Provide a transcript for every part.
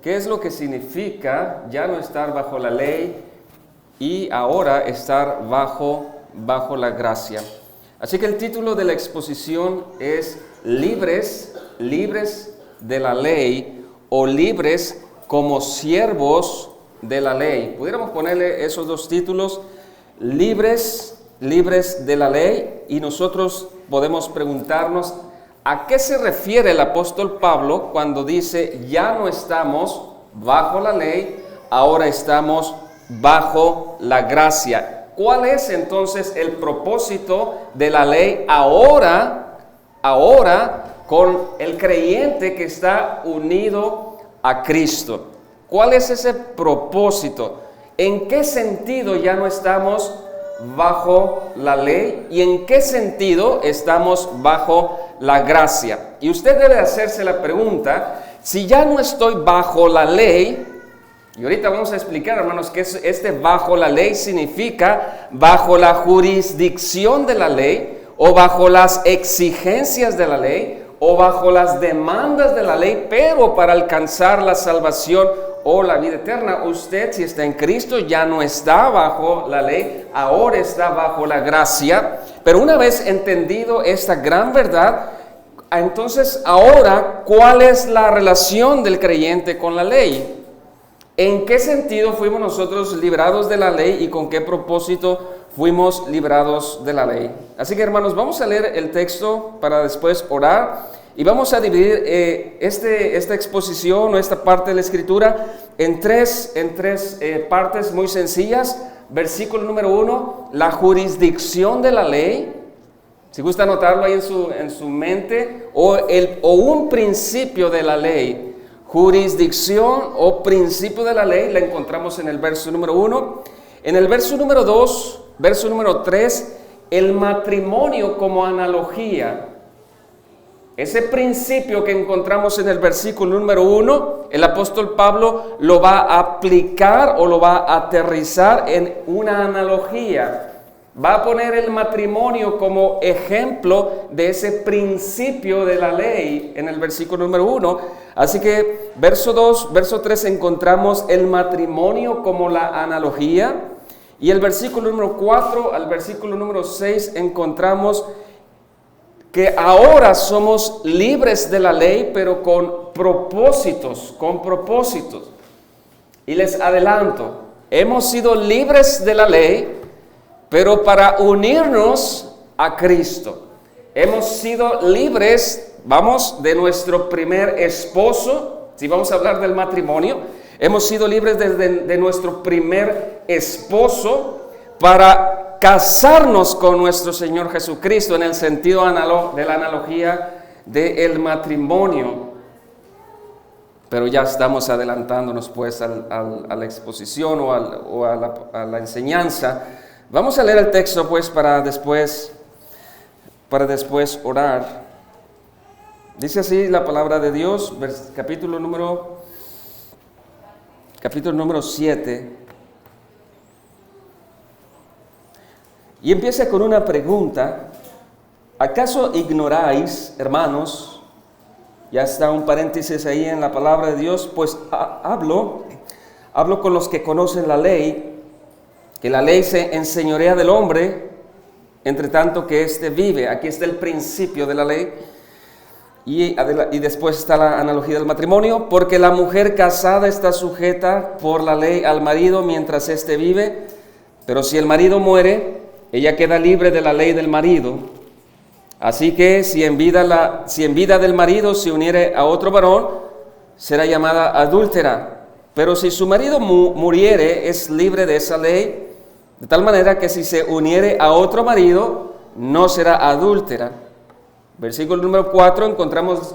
¿Qué es lo que significa ya no estar bajo la ley y ahora estar bajo la gracia? Así que el título de la exposición es libres de la ley o libres como siervos de la ley. Pudiéramos ponerle esos dos títulos, libres de la ley, y nosotros podemos preguntarnos ¿a qué se refiere el apóstol Pablo cuando dice ya no estamos bajo la ley, ahora estamos bajo la gracia? ¿Cuál es entonces el propósito de la ley ahora con el creyente que está unido a Cristo? ¿Cuál es ese propósito? ¿En qué sentido ya no estamos bajo la ley y en qué sentido estamos bajo la gracia? Y usted debe hacerse la pregunta, si ya no estoy bajo la ley, y ahorita vamos a explicar, hermanos, que bajo la ley significa bajo la jurisdicción de la ley, o bajo las exigencias de la ley, o bajo las demandas de la ley, pero para alcanzar la salvación o la vida eterna. Usted, si está en Cristo, ya no está bajo la ley, ahora está bajo la gracia. Pero una vez entendido esta gran verdad, entonces ahora, ¿cuál es la relación del creyente con la ley? ¿En qué sentido fuimos nosotros librados de la ley y con qué propósito fuimos librados de la ley? Así que, hermanos, vamos a leer el texto para después orar y vamos a dividir esta exposición o esta parte de la Escritura en tres partes muy sencillas. Versículo número 1, la jurisdicción de la ley. Si gusta anotarlo ahí en su mente, o un principio de la ley. Jurisdicción o principio de la ley la encontramos en el verso número 1. En el verso número 2, verso número 3, el matrimonio como analogía. Ese principio que encontramos en el versículo número 1, el apóstol Pablo lo va a aplicar o lo va a aterrizar en una analogía. Va a poner el matrimonio como ejemplo de ese principio de la ley en el versículo número 1. Así que verso 2, verso 3 encontramos el matrimonio como la analogía. Y el versículo número 4 al versículo número 6 encontramos que ahora somos libres de la ley, pero con propósitos. Y les adelanto, hemos sido libres de la ley, pero para unirnos a Cristo. Hemos sido libres, de nuestro primer esposo, si vamos a hablar del matrimonio, hemos sido libres de nuestro primer esposo para casarnos con nuestro Señor Jesucristo en el sentido de la analogía del matrimonio. Pero ya estamos adelantándonos pues a la exposición o a la enseñanza. Vamos a leer el texto pues para después orar. Dice así la palabra de Dios, capítulo número 7. Y empieza con una pregunta. ¿Acaso ignoráis, hermanos? Ya está un paréntesis ahí en la palabra de Dios. Pues hablo con los que conocen la ley, que la ley se enseñorea del hombre, entre tanto que éste vive. Aquí está el principio de la ley. Y después está la analogía del matrimonio. Porque la mujer casada está sujeta por la ley al marido mientras éste vive. Pero si el marido muere, ella queda libre de la ley del marido. Así que si en vida del marido se uniere a otro varón, será llamada adúltera. Pero si su marido muriere, es libre de esa ley, de tal manera que si se uniere a otro marido, no será adúltera. Versículo número 4, encontramos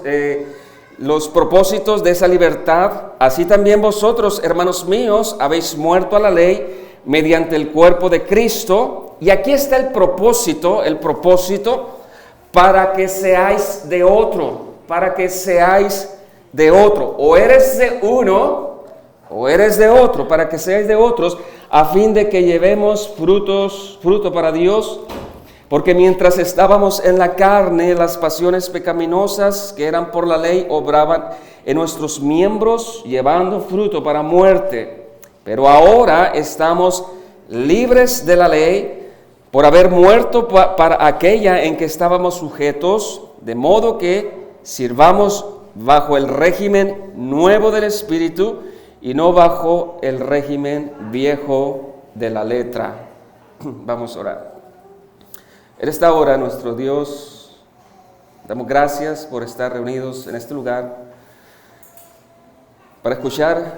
los propósitos de esa libertad. Así también vosotros, hermanos míos, habéis muerto a la ley mediante el cuerpo de Cristo. Y aquí está el propósito para que seáis de otro, o eres de uno, o eres de otro, para que seáis de otros, a fin de que llevemos fruto para Dios. Porque mientras estábamos en la carne, las pasiones pecaminosas que eran por la ley obraban en nuestros miembros, llevando fruto para muerte. Pero ahora estamos libres de la ley por haber muerto para aquella en que estábamos sujetos, de modo que sirvamos bajo el régimen nuevo del Espíritu y no bajo el régimen viejo de la letra. Vamos a orar. En esta hora, nuestro Dios, damos gracias por estar reunidos en este lugar para escuchar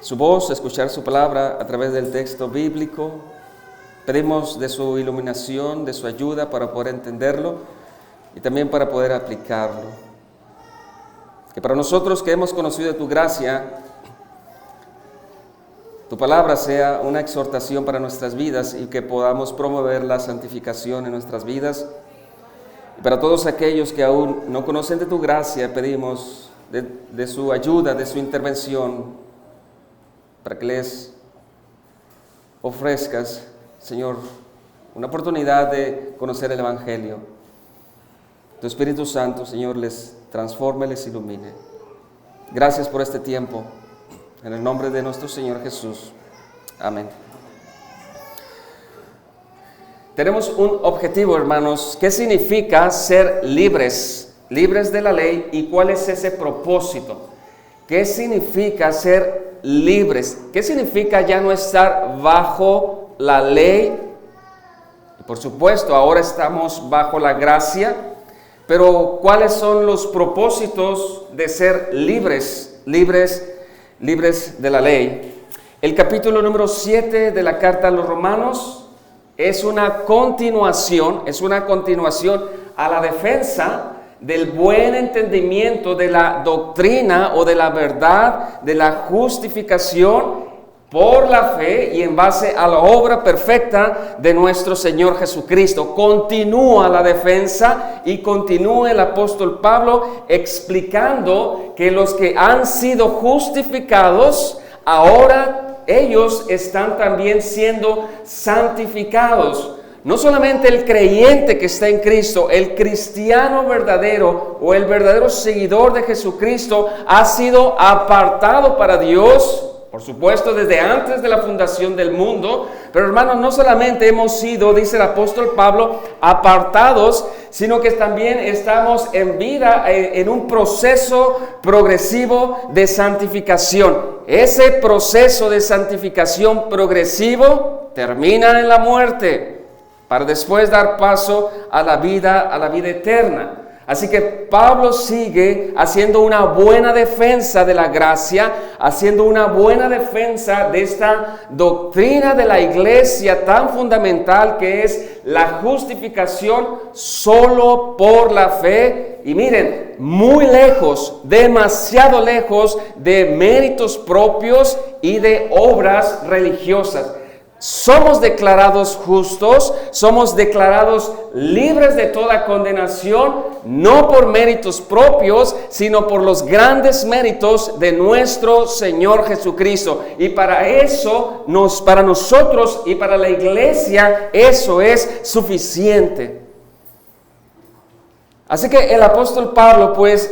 su voz, escuchar su palabra a través del texto bíblico. Pedimos de su iluminación, de su ayuda para poder entenderlo y también para poder aplicarlo. Que para nosotros que hemos conocido tu gracia, tu palabra sea una exhortación para nuestras vidas y que podamos promover la santificación en nuestras vidas. Y para todos aquellos que aún no conocen de tu gracia, pedimos de su ayuda, de su intervención, para que les ofrezcas, Señor, una oportunidad de conocer el Evangelio. Tu Espíritu Santo, Señor, les transforme, les ilumine. Gracias por este tiempo. En el nombre de nuestro Señor Jesús. Amén. Tenemos un objetivo, hermanos. ¿Qué significa ser libres? Libres de la ley. ¿Y cuál es ese propósito? ¿Qué significa ser libres? ¿Qué significa ya no estar bajo la ley? Y por supuesto, ahora estamos bajo la gracia. Pero ¿cuáles son los propósitos de ser libres? Libres de la ley. El capítulo número 7 de la carta a los Romanos es una continuación a la defensa del buen entendimiento de la doctrina o de la verdad de la justificación por la fe y en base a la obra perfecta de nuestro Señor Jesucristo. Continúa la defensa y continúa el apóstol Pablo explicando que los que han sido justificados, ahora ellos están también siendo santificados. No solamente el creyente que está en Cristo, el cristiano verdadero o el verdadero seguidor de Jesucristo ha sido apartado para Dios. Por supuesto, desde antes de la fundación del mundo, pero hermanos, no solamente hemos sido, dice el apóstol Pablo, apartados, sino que también estamos en vida, en un proceso progresivo de santificación. Ese proceso de santificación progresivo termina en la muerte, para después dar paso a la vida eterna. Así que Pablo sigue haciendo una buena defensa de la gracia, haciendo una buena defensa de esta doctrina de la iglesia tan fundamental que es la justificación solo por la fe. Y miren, muy lejos, demasiado lejos de méritos propios y de obras religiosas. Somos declarados justos, somos declarados libres de toda condenación, no por méritos propios, sino por los grandes méritos de nuestro Señor Jesucristo. Y para eso, para nosotros y para la iglesia, eso es suficiente. Así que el apóstol Pablo pues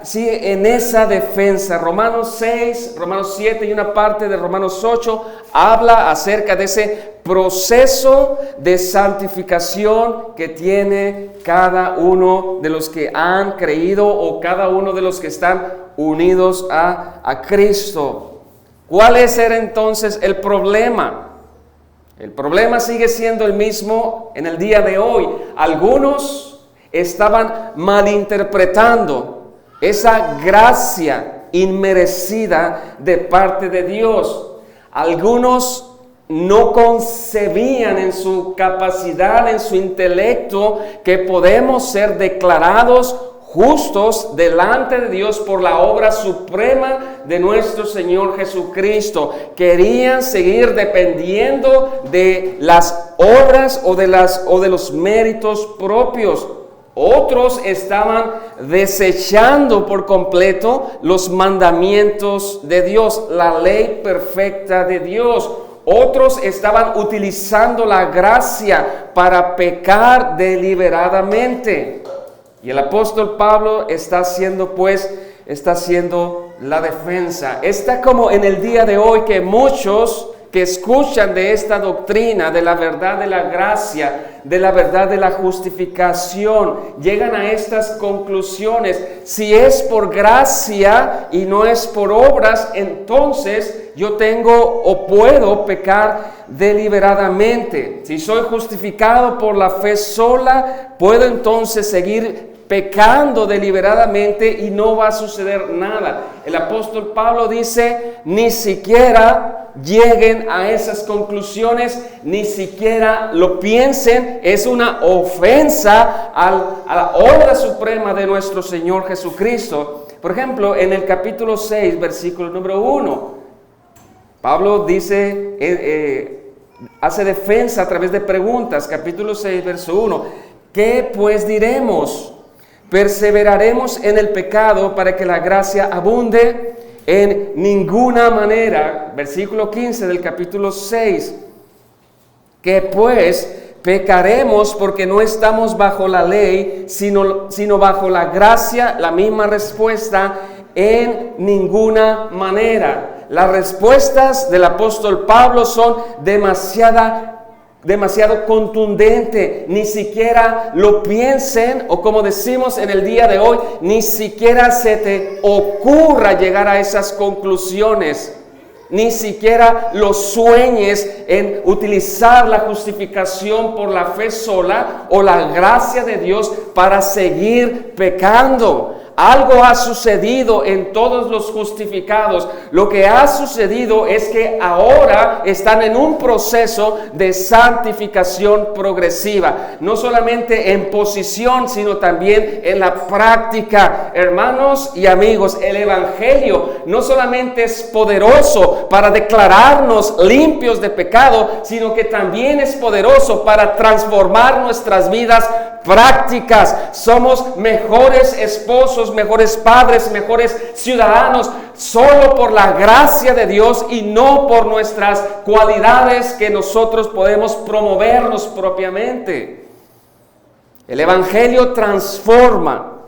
sigue en esa defensa. Romanos 6, Romanos 7 y una parte de Romanos 8 habla acerca de ese proceso de santificación que tiene cada uno de los que han creído o cada uno de los que están unidos a Cristo. ¿Cuál es entonces el problema? El problema sigue siendo el mismo en el día de hoy. Algunos estaban malinterpretando esa gracia inmerecida de parte de Dios. Algunos no concebían en su capacidad, en su intelecto, que podemos ser declarados justos delante de Dios por la obra suprema de nuestro Señor Jesucristo. Querían seguir dependiendo de las obras o de los méritos propios. Otros estaban desechando por completo los mandamientos de Dios, la ley perfecta de Dios. Otros estaban utilizando la gracia para pecar deliberadamente. Y el apóstol Pablo está haciendo la defensa. Está como en el día de hoy que muchos que escuchan de esta doctrina, de la verdad de la gracia, de la verdad de la justificación, llegan a estas conclusiones. Si es por gracia y no es por obras, entonces yo tengo o puedo pecar deliberadamente. Si soy justificado por la fe sola, puedo entonces seguir pecando deliberadamente y no va a suceder nada. El apóstol Pablo dice, ni siquiera lleguen a esas conclusiones, ni siquiera lo piensen. Es una ofensa a la obra suprema de nuestro Señor Jesucristo. Por ejemplo, en el capítulo 6, versículo número 1, Pablo dice, hace defensa a través de preguntas. Capítulo 6, verso 1, ¿qué pues diremos? ¿Perseveraremos en el pecado para que la gracia abunde? En ninguna manera. Versículo 15 del capítulo 6. Que pues pecaremos porque no estamos bajo la ley, sino bajo la gracia. La misma respuesta, en ninguna manera. Las respuestas del apóstol Pablo son demasiado contundente. Ni siquiera lo piensen, o como decimos en el día de hoy, ni siquiera se te ocurra llegar a esas conclusiones. Ni siquiera lo sueñes en utilizar la justificación por la fe sola o la gracia de Dios para seguir pecando. Algo ha sucedido en todos los justificados. Lo que ha sucedido es que ahora están en un proceso de santificación progresiva. No solamente en posición, sino también en la práctica. Hermanos y amigos, el Evangelio no solamente es poderoso para declararnos limpios de pecado, sino que también es poderoso para transformar nuestras vidas prácticas. Somos mejores esposos, mejores padres, mejores ciudadanos, solo por la gracia de Dios y no por nuestras cualidades que nosotros podemos promovernos propiamente. El Evangelio transforma.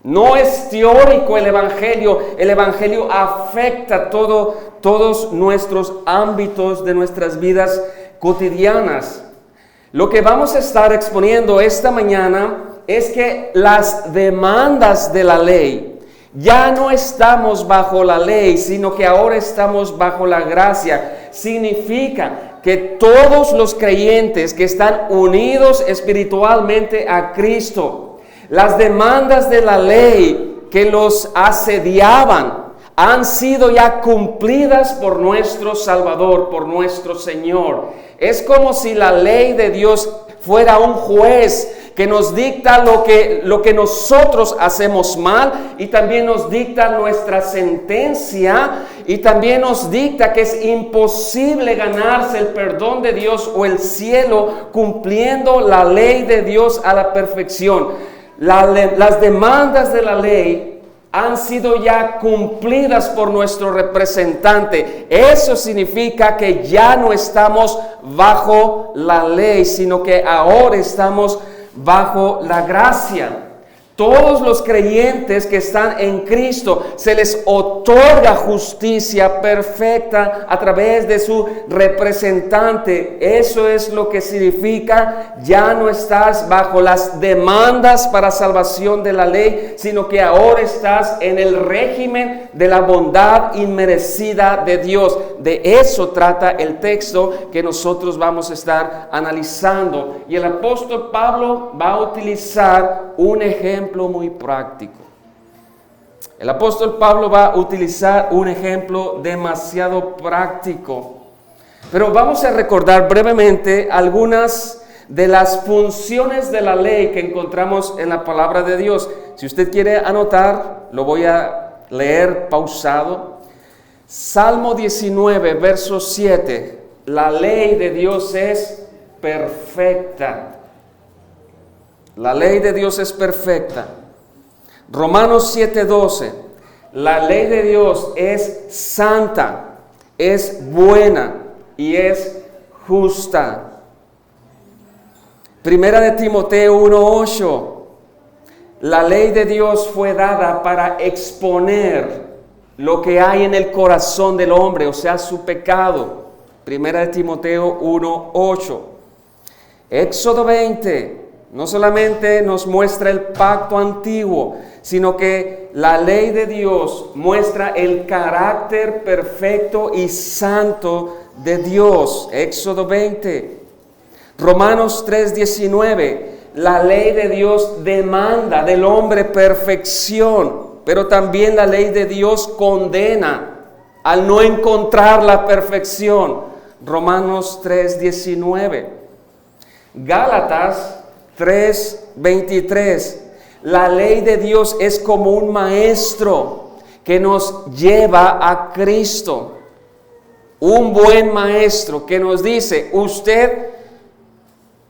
No es teórico el Evangelio afecta todos nuestros ámbitos de nuestras vidas cotidianas. Lo que vamos a estar exponiendo esta mañana es que las demandas de la ley, ya no estamos bajo la ley, sino que ahora estamos bajo la gracia. Significa que todos los creyentes que están unidos espiritualmente a Cristo, las demandas de la ley que los asediaban, han sido ya cumplidas por nuestro Salvador, por nuestro Señor. Es como si la ley de Dios fuera un juez que nos dicta lo que nosotros hacemos mal, y también nos dicta nuestra sentencia, y también nos dicta que es imposible ganarse el perdón de Dios o el cielo cumpliendo la ley de Dios a la perfección. Las demandas de la ley han sido ya cumplidas por nuestro representante. Eso significa que ya no estamos bajo la ley, sino que ahora estamos bajo la gracia. Todos los creyentes que están en Cristo se les otorga justicia perfecta a través de su representante. Eso es lo que significa: ya no estás bajo las demandas para salvación de la ley, sino que ahora estás en el régimen de la bondad inmerecida de Dios. De eso trata el texto que nosotros vamos a estar analizando. Y el apóstol Pablo va a utilizar un ejemplo muy práctico. El apóstol Pablo va a utilizar un ejemplo demasiado práctico. Pero vamos a recordar brevemente algunas de las funciones de la ley que encontramos en la palabra de Dios. Si usted quiere anotar, lo voy a leer pausado. Salmo 19, verso 7. La ley de Dios es perfecta. La ley de Dios es perfecta. Romanos 7:12. La ley de Dios es santa, es buena. y es justa. Primera de Timoteo 1:8. La ley de Dios fue dada para exponer lo que hay en el corazón del hombre, o sea, su pecado. Primera de Timoteo 1:8. Éxodo 20 no solamente nos muestra el pacto antiguo, sino que la ley de Dios muestra el carácter perfecto y santo de Dios. Éxodo 20. Romanos 3:19. La ley de Dios demanda del hombre perfección, pero también la ley de Dios condena al no encontrar la perfección. Romanos 3:19. Gálatas 3:23. La ley de Dios es como un maestro que nos lleva a Cristo. Un buen maestro que nos dice, usted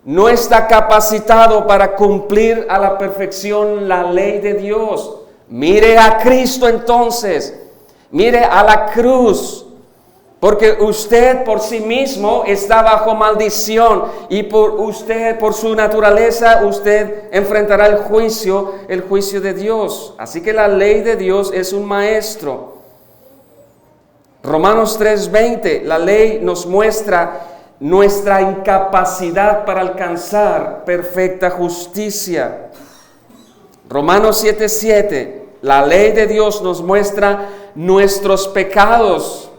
no está capacitado para cumplir a la perfección la ley de Dios. Mire a Cristo entonces, mire a la cruz, porque usted por sí mismo está bajo maldición y por su naturaleza, usted enfrentará el juicio de Dios. Así que la ley de Dios es un maestro. Romanos 3:20, la ley nos muestra nuestra incapacidad para alcanzar perfecta justicia. Romanos 7:7, la ley de Dios nos muestra nuestros pecados.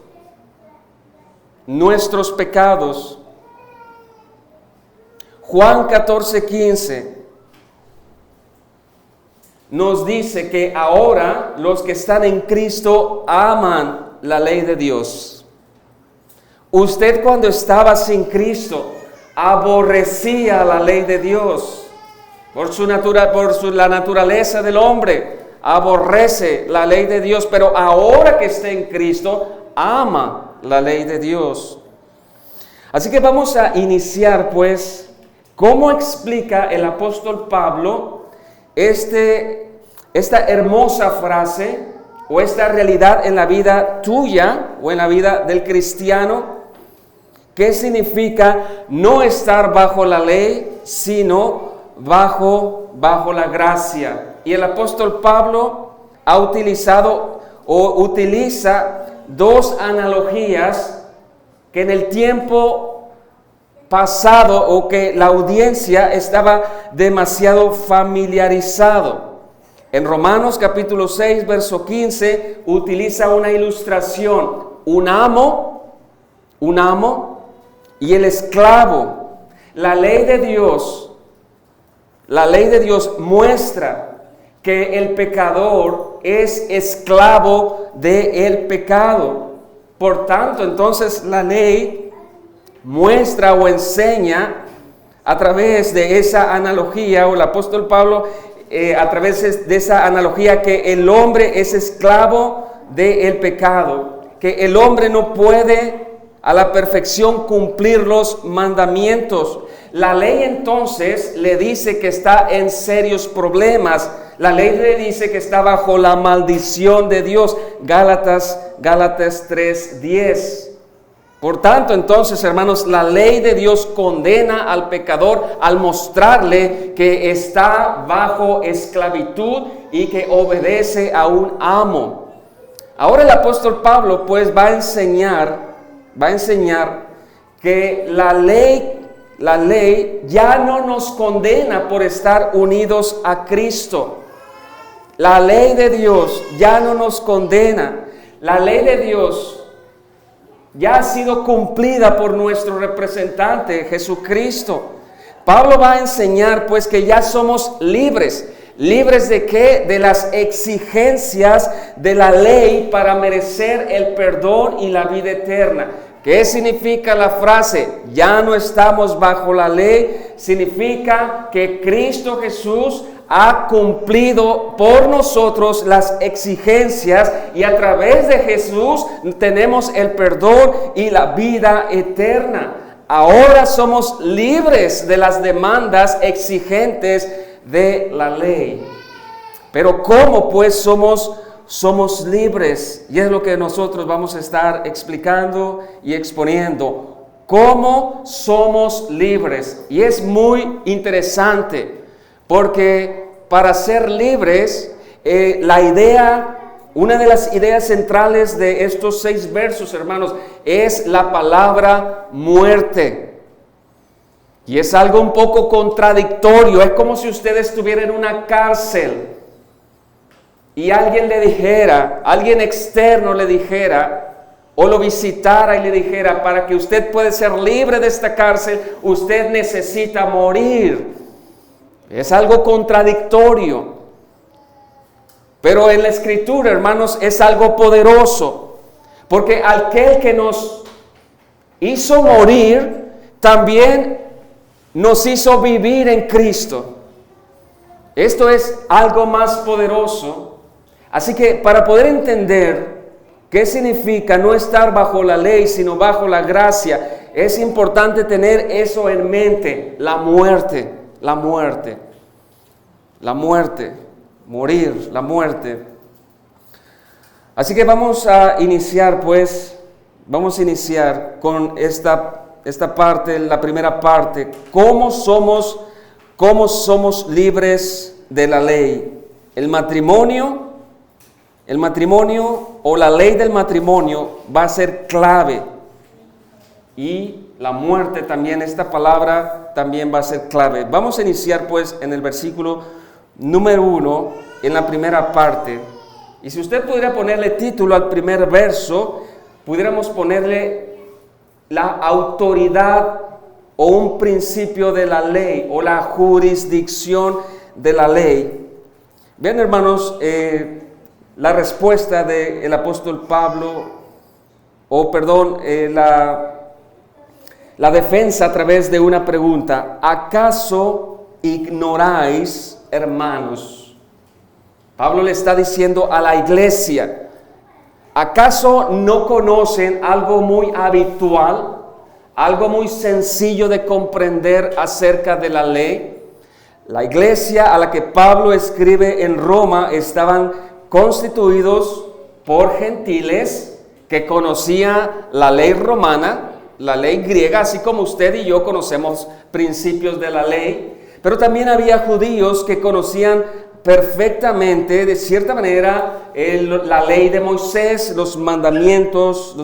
Juan 14:15 nos dice que ahora los que están en Cristo aman la ley de Dios. Usted cuando estaba sin Cristo aborrecía la ley de Dios por la naturaleza del hombre, aborrece la ley de Dios, pero ahora que está en Cristo ama la ley de Dios. Así que vamos a iniciar pues cómo explica el apóstol Pablo esta hermosa frase o esta realidad en la vida tuya o en la vida del cristiano. ¿Qué significa no estar bajo la ley, sino bajo la gracia? Y el apóstol Pablo ha utilizado o utiliza dos analogías que en el tiempo pasado o que la audiencia estaba demasiado familiarizado. En Romanos capítulo 6, verso 15, utiliza una ilustración, un amo y el esclavo. La ley de Dios muestra que el pecador es esclavo del pecado. Por tanto, entonces la ley muestra o enseña a través de esa analogía, o el apóstol Pablo a través de esa analogía, que el hombre es esclavo del pecado, que el hombre no puede a la perfección cumplir los mandamientos. La ley entonces le dice que está en serios problemas. La ley le dice que está bajo la maldición de Dios. Gálatas 3:10. Por tanto, entonces, hermanos, la ley de Dios condena al pecador al mostrarle que está bajo esclavitud y que obedece a un amo. Ahora el apóstol Pablo pues va a enseñar que la ley ya no nos condena por estar unidos a Cristo. La ley de Dios ya no nos condena. La ley de Dios ya ha sido cumplida por nuestro representante Jesucristo. Pablo va a enseñar pues que ya somos libres. ¿Libres de qué? De las exigencias de la ley para merecer el perdón y la vida eterna. ¿Qué significa la frase? Ya no estamos bajo la ley. Significa que Cristo Jesús ha cumplido por nosotros las exigencias y a través de Jesús tenemos el perdón y la vida eterna. Ahora somos libres de las demandas exigentes de la ley. Pero ¿cómo pues somos libres? Y es lo que nosotros vamos a estar explicando y exponiendo. ¿Cómo somos libres? Y es muy interesante, porque para ser libres, una de las ideas centrales de estos 6 versos, hermanos, es la palabra muerte. Y es algo un poco contradictorio. Es como si usted estuviera en una cárcel y alguien externo le dijera, o lo visitara y le dijera, para que usted pueda ser libre de esta cárcel, usted necesita morir. Es algo contradictorio. Pero en la Escritura, hermanos, es algo poderoso. Porque aquel que nos hizo morir, también nos hizo vivir en Cristo. Esto es algo más poderoso. Así que para poder entender ¿qué significa no estar bajo la ley, sino bajo la gracia? Es importante tener eso en mente, la muerte, morir, la muerte. Así que vamos a iniciar con esta parte, la primera parte, ¿cómo somos libres de la ley? El matrimonio o la ley del matrimonio va a ser clave, y la muerte también, esta palabra también va a ser clave. Vamos a iniciar pues en el versículo número 1, en la primera parte, y si usted pudiera ponerle título al primer verso, pudiéramos ponerle la autoridad o un principio de la ley, o la jurisdicción de la ley. Bien, hermanos, la respuesta del apóstol Pablo, la defensa a través de una pregunta: ¿acaso ignoráis, hermanos? Pablo le está diciendo a la iglesia: ¿acaso no conocen algo muy habitual, algo muy sencillo de comprender acerca de la ley? La iglesia a la que Pablo escribe en Roma estaban constituidos por gentiles que conocían la ley romana, la ley griega, así como usted y yo conocemos principios de la ley, pero también había judíos que conocían perfectamente, de cierta manera, la ley de Moisés, los mandamientos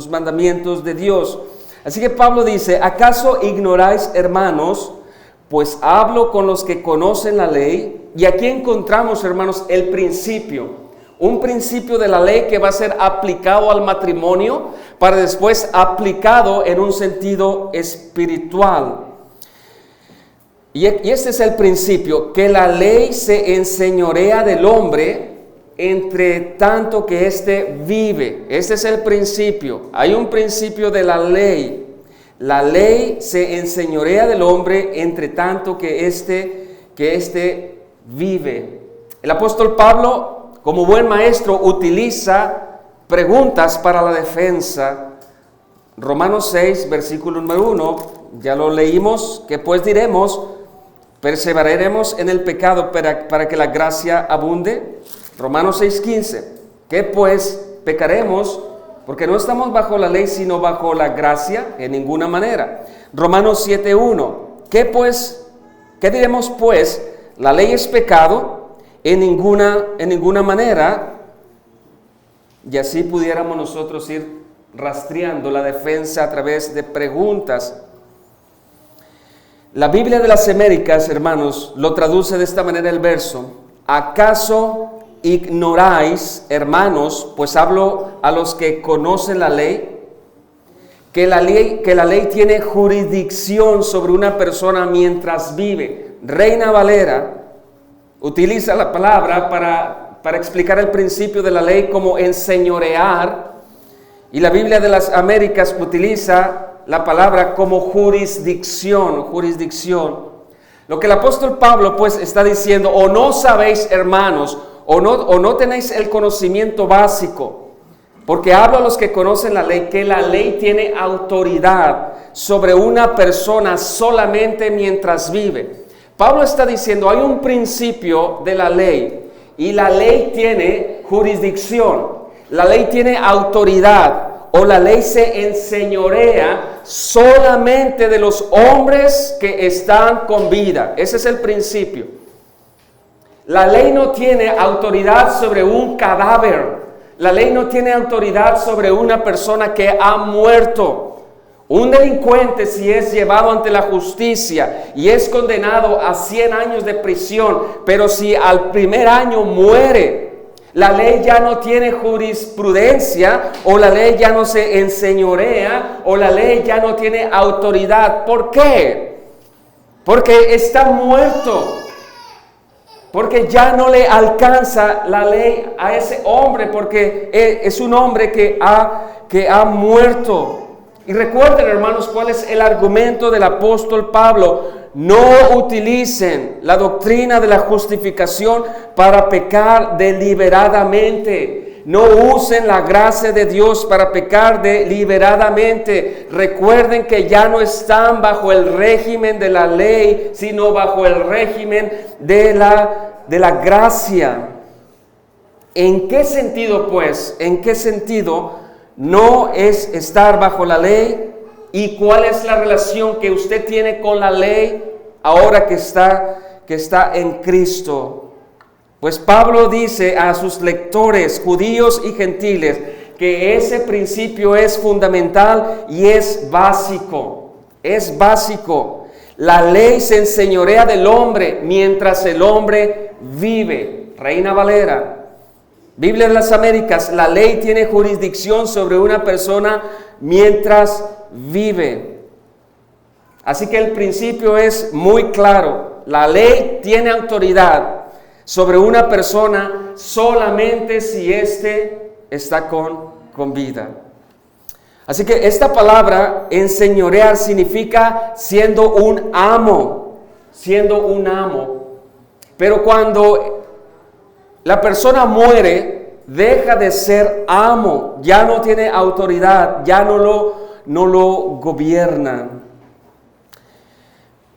de Dios. Así que Pablo dice: ¿acaso ignoráis, hermanos? Pues hablo con los que conocen la ley. Y aquí encontramos, hermanos, el principio. Un principio de la ley que va a ser aplicado al matrimonio, para después aplicado en un sentido espiritual. Y este es el principio: que la ley se enseñorea del hombre entre tanto que éste vive. Este es el principio. Hay un principio de la ley. La ley se enseñorea del hombre entre tanto que éste vive. El apóstol Pablo, como buen maestro, utiliza preguntas para la defensa. Romanos 6, versículo número 1, ya lo leímos. ¿Qué pues diremos? ¿Perseveraremos en el pecado para que la gracia abunde? Romanos 6:15. ¿Qué pues? ¿Pecaremos? Porque no estamos bajo la ley, sino bajo la gracia, en ninguna manera. Romanos 7:1. ¿Qué diremos pues? ¿La ley es pecado? En ninguna manera. Y así pudiéramos nosotros ir rastreando la defensa a través de preguntas. La Biblia de las Américas, hermanos, lo traduce de esta manera el verso: ¿acaso ignoráis, hermanos? Pues hablo a los que conocen la ley, que la ley tiene jurisdicción sobre una persona mientras vive. Reina Valera utiliza la palabra para explicar el principio de la ley como enseñorear, y la Biblia de las Américas utiliza la palabra como jurisdicción. Lo que el apóstol Pablo pues está diciendo: o no sabéis, hermanos, o no tenéis el conocimiento básico, porque hablo a los que conocen la ley, que la ley tiene autoridad sobre una persona solamente mientras vive. Pablo está diciendo: hay un principio de la ley, y la ley tiene jurisdicción, la ley tiene autoridad. o la ley se enseñorea solamente de los hombres que están con vida. Ese es el principio. La ley no tiene autoridad sobre un cadáver. La ley no tiene autoridad sobre una persona que ha muerto. Un delincuente, si es llevado ante la justicia y es condenado a 100 años de prisión, pero si al primer año muere, la ley ya no tiene jurisprudencia, o la ley ya no se enseñorea, o la ley ya no tiene autoridad. ¿Por qué? Porque está muerto. Porque ya no le alcanza la ley a ese hombre, porque es un hombre que ha muerto. Y recuerden, hermanos, cuál es el argumento del apóstol Pablo. No utilicen la doctrina de la justificación para pecar deliberadamente. No usen la gracia de Dios para pecar deliberadamente. Recuerden que ya no están bajo el régimen de la ley, sino bajo el régimen de la gracia. ¿En qué sentido, pues? ¿En qué sentido no es estar bajo la ley? ¿Y cuál es la relación que usted tiene con la ley ahora que está en Cristo? Pues Pablo dice a sus lectores, judíos y gentiles, que ese principio es fundamental y es básico. Es básico. La ley se enseñorea del hombre mientras el hombre vive. Reina Valera. Biblia de las Américas, la ley tiene jurisdicción sobre una persona mientras vive. Así que el principio es muy claro. La ley tiene autoridad sobre una persona solamente si éste está con vida. Así que esta palabra enseñorear significa siendo un amo, Pero cuando la persona muere, deja de ser amo, ya no tiene autoridad, ya no lo gobierna.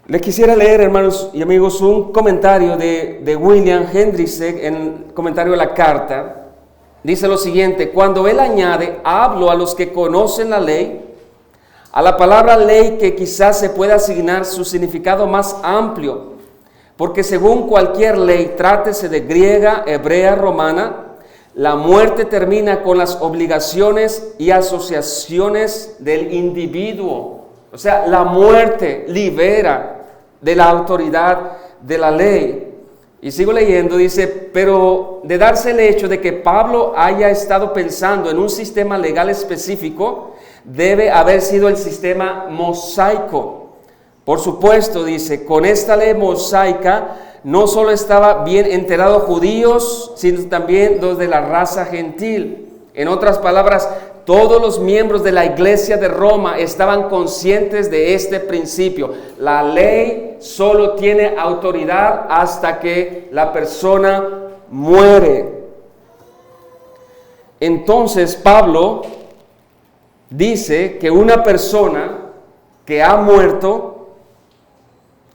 Le quisiera leer, hermanos y amigos, un comentario de William Hendriksen en el comentario de la carta. Dice lo siguiente: cuando él añade, hablo a los que conocen la ley, a la palabra ley que quizás se pueda asignar su significado más amplio, porque según cualquier ley, trátese de griega, hebrea, romana, la muerte termina con las obligaciones y asociaciones del individuo. O sea, la muerte libera de la autoridad de la ley. Y sigo leyendo, dice, pero de darse el hecho de que Pablo haya estado pensando en un sistema legal específico, debe haber sido el sistema mosaico. Por supuesto, dice, con esta ley mosaica no solo estaba bien enterados judíos, sino también los de la raza gentil. En otras palabras, todos los miembros de la iglesia de Roma estaban conscientes de este principio. La ley solo tiene autoridad hasta que la persona muere. Entonces Pablo dice que una persona que ha muerto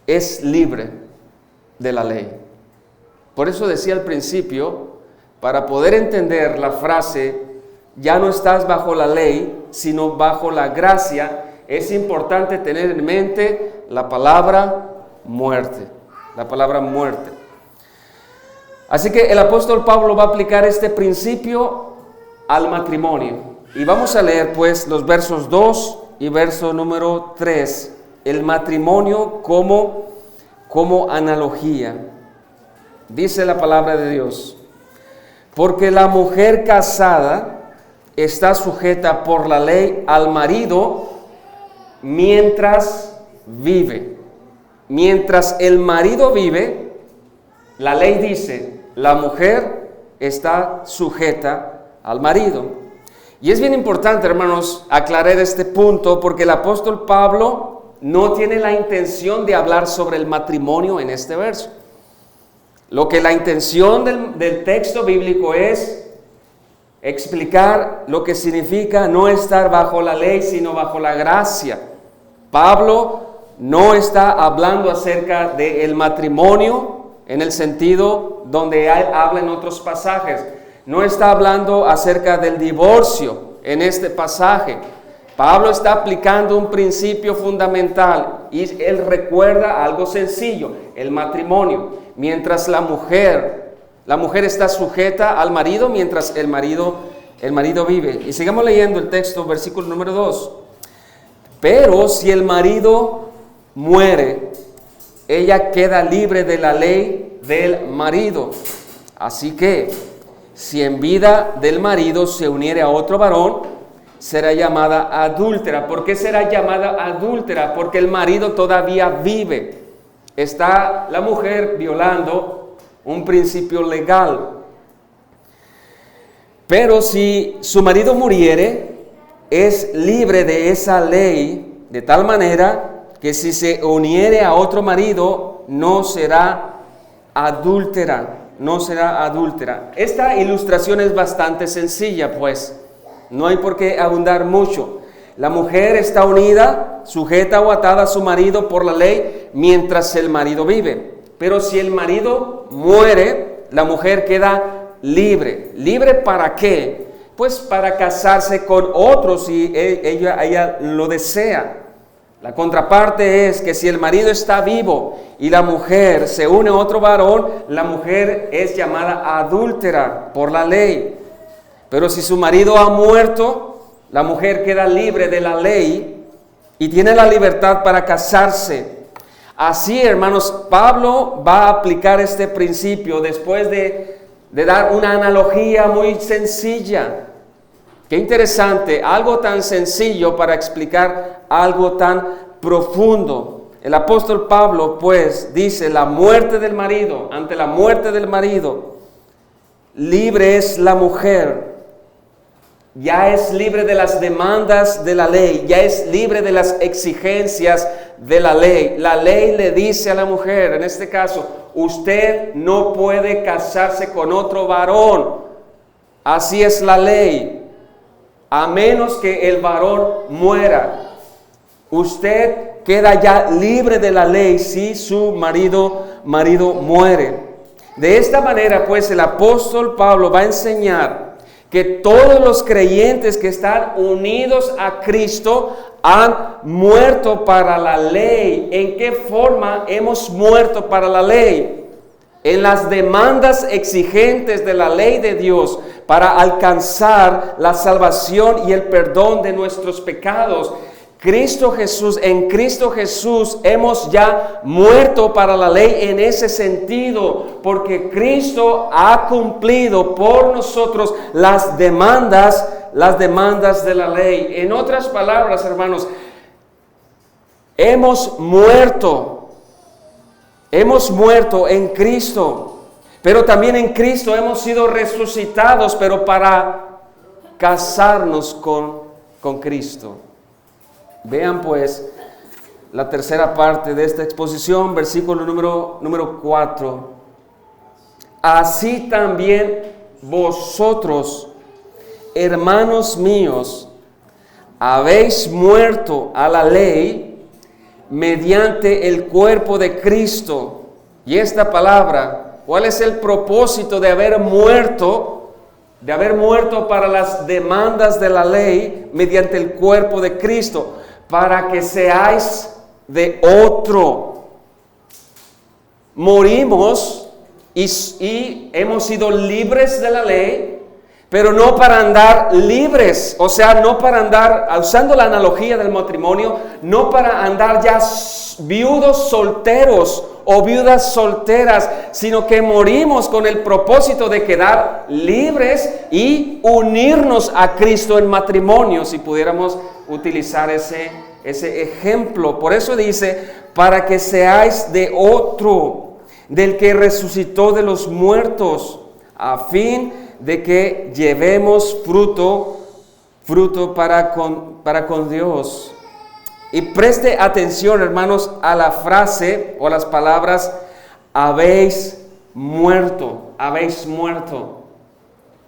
es libre de la ley. Por eso decía al principio, para poder entender la frase, ya no estás bajo la ley, sino bajo la gracia, es importante tener en mente la palabra muerte. La palabra muerte. Así que el apóstol Pablo va a aplicar este principio al matrimonio. Y vamos a leer pues los versos 2 y verso número 3. El matrimonio como analogía. Dice la palabra de Dios: porque la mujer casada está sujeta por la ley al marido mientras vive. Mientras el marido vive, la ley dice, la mujer está sujeta al marido. Y es bien importante, hermanos, aclarar este punto, porque el apóstol Pablo no tiene la intención de hablar sobre el matrimonio en este verso. Lo que la intención del texto bíblico es explicar lo que significa no estar bajo la ley, sino bajo la gracia. Pablo no está hablando acerca del matrimonio en el sentido donde habla en otros pasajes. No está hablando acerca del divorcio. en este pasaje. Pablo está aplicando un principio fundamental y él recuerda algo sencillo, el matrimonio. Mientras la mujer está sujeta al marido, mientras el marido vive. Y sigamos leyendo el texto, versículo número 2. Pero si el marido muere, ella queda libre de la ley del marido. Así que, si en vida del marido se uniere a otro varón, será llamada adúltera. ¿Por qué será llamada adúltera? Porque el marido todavía vive. Está la mujer violando un principio legal. Pero si su marido muriere, es libre de esa ley, de tal manera que si se uniere a otro marido, no será adúltera. No será adúltera. Esta ilustración es bastante sencilla, pues. No hay por qué abundar mucho. La mujer está unida, sujeta o atada a su marido por la ley, mientras el marido vive. Pero si el marido muere, la mujer queda libre. ¿Libre para qué? Pues para casarse con otro si ella lo desea. La contraparte es que si el marido está vivo y la mujer se une a otro varón, la mujer es llamada adúltera por la ley. Pero si su marido ha muerto, la mujer queda libre de la ley y tiene la libertad para casarse. Así, hermanos, Pablo va a aplicar este principio después de dar una analogía muy sencilla. Qué interesante, algo tan sencillo para explicar algo tan profundo. El apóstol Pablo, pues, dice, ante la muerte del marido, libre es la mujer. Ya es libre de las demandas de la ley, ya es libre de las exigencias de la ley. La ley le dice a la mujer, en este caso, usted no puede casarse con otro varón. Así es la ley. A menos que el varón muera, usted queda ya libre de la ley si su marido muere. De esta manera, pues, el apóstol Pablo va a enseñar que todos los creyentes que están unidos a Cristo han muerto para la ley. ¿En qué forma hemos muerto para la ley? En las demandas exigentes de la ley de Dios para alcanzar la salvación y el perdón de nuestros pecados. En Cristo Jesús hemos ya muerto para la ley en ese sentido, porque Cristo ha cumplido por nosotros las demandas de la ley. En otras palabras, hermanos, hemos muerto en Cristo, pero también en Cristo hemos sido resucitados, pero para casarnos con Cristo. Vean pues la tercera parte de esta exposición, versículo número 4. Así también vosotros, hermanos míos, habéis muerto a la ley mediante el cuerpo de Cristo. Y esta palabra, ¿cuál es el propósito de haber muerto? De haber muerto para las demandas de la ley mediante el cuerpo de Cristo, para que seáis de otro. Morimos y hemos sido libres de la ley, pero no para andar libres, o sea, no para andar, usando la analogía del matrimonio, no para andar ya viudos solteros o viudas solteras, sino que morimos con el propósito de quedar libres y unirnos a Cristo en matrimonio, si pudiéramos utilizar ese ejemplo. Por eso dice, para que seáis de otro, del que resucitó de los muertos, a fin de que llevemos fruto para con Dios. Y preste atención, hermanos, a la frase o las palabras, habéis muerto.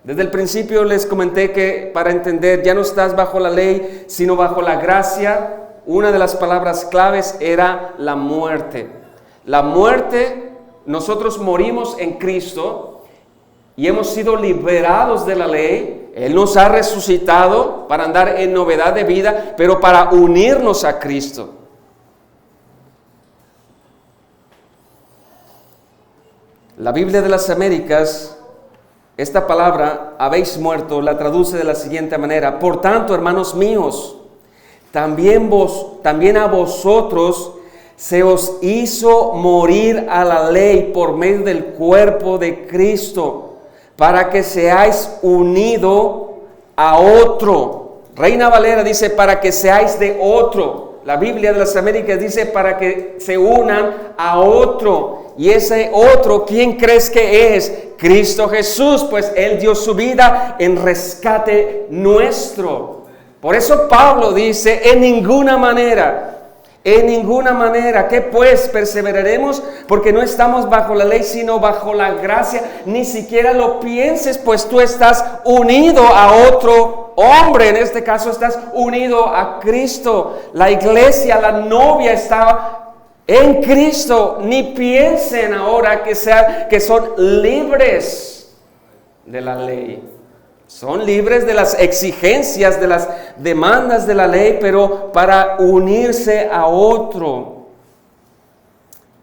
Desde el principio les comenté que para entender, ya no estás bajo la ley, sino bajo la gracia. Una de las palabras claves era la muerte. La muerte, nosotros morimos en Cristo y hemos sido liberados de la ley. Él nos ha resucitado para andar en novedad de vida, pero para unirnos a Cristo. La Biblia de las Américas, esta palabra, habéis muerto, la traduce de la siguiente manera: por tanto, hermanos míos, también a vosotros se os hizo morir a la ley por medio del cuerpo de Cristo, para que seáis unido a otro. Reina Valera dice, para que seáis de otro. La Biblia de las Américas dice, para que se unan a otro. Y ese otro, ¿quién crees que es? Cristo Jesús, pues Él dio su vida en rescate nuestro. Por eso Pablo dice, en ninguna manera, ¿qué pues? Perseveraremos, porque no estamos bajo la ley, sino bajo la gracia. Ni siquiera lo pienses, pues tú estás unido a otro hombre. En este caso estás unido a Cristo. La iglesia, la novia está en Cristo. Ni piensen ahora que son libres de la ley. Son libres de las exigencias, de las demandas de la ley, pero para unirse a otro.